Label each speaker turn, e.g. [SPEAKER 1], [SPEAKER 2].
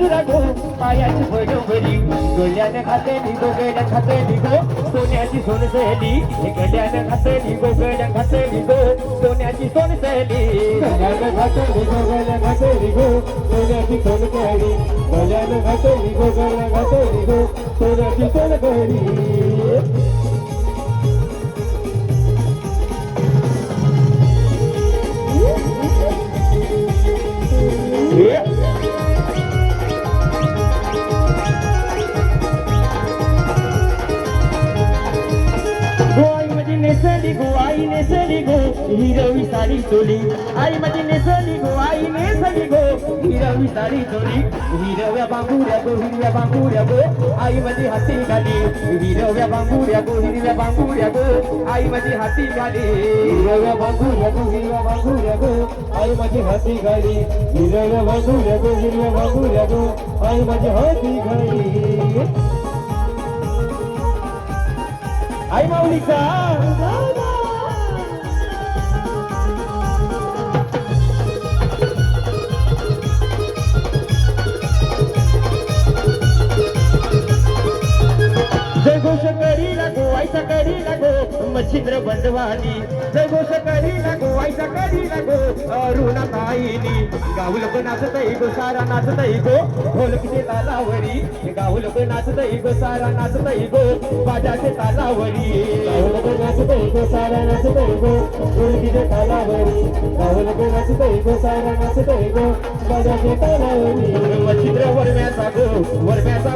[SPEAKER 1] रागो पायाची बरोबरी गड्यानं घातली गो गड्या घातली गो सोन्याची सोन सहली गड्यानं घातली गो गड्या घातली गो सोन्याची सोन सहली
[SPEAKER 2] गड्यानं घातली गो गड्या घातली गो सोन्याची सोन सहली गड्यानं घातली गो गड्या घातली गो सोन्याची सोन सहली
[SPEAKER 1] नेसली गो आई नेसली गो हिरवी साडी चोली आई माझी नेसली गो आई नेसली गो हिरवी साडी चोली हिरव्या बांगुड्या गो आई माझी हाती घाली हिरव्या बांगुड्या गो आई माझी हाती घाली
[SPEAKER 2] हिरव्या बांगुड्या गो आई माझी हाती घाली हिरव्या बांगुड्या गो आई माझी हाती घाली
[SPEAKER 1] आई माऊलीचा जय घोष करी लागो आईचा करी लागो मच्छिंद्र बंधवानी जय घोष करी लागो आईचा करी लागो अरुणा ताईनी गाव लोक नाचतई गो सारा नाचतई गो ढोलकीचे तालावरी गाव लोक नाचतई गो सारा नाचतई गो बाजाचे तालावरी
[SPEAKER 2] गाव लोक नाचतई गो सारा नाचतई गो ढोलकीचे तालावरी गाव लोक नाचतई गो सारा नाचतई गो बाजाचे तालावरी
[SPEAKER 1] मच्छिंद्र वरम्याचा गो वरम्याचा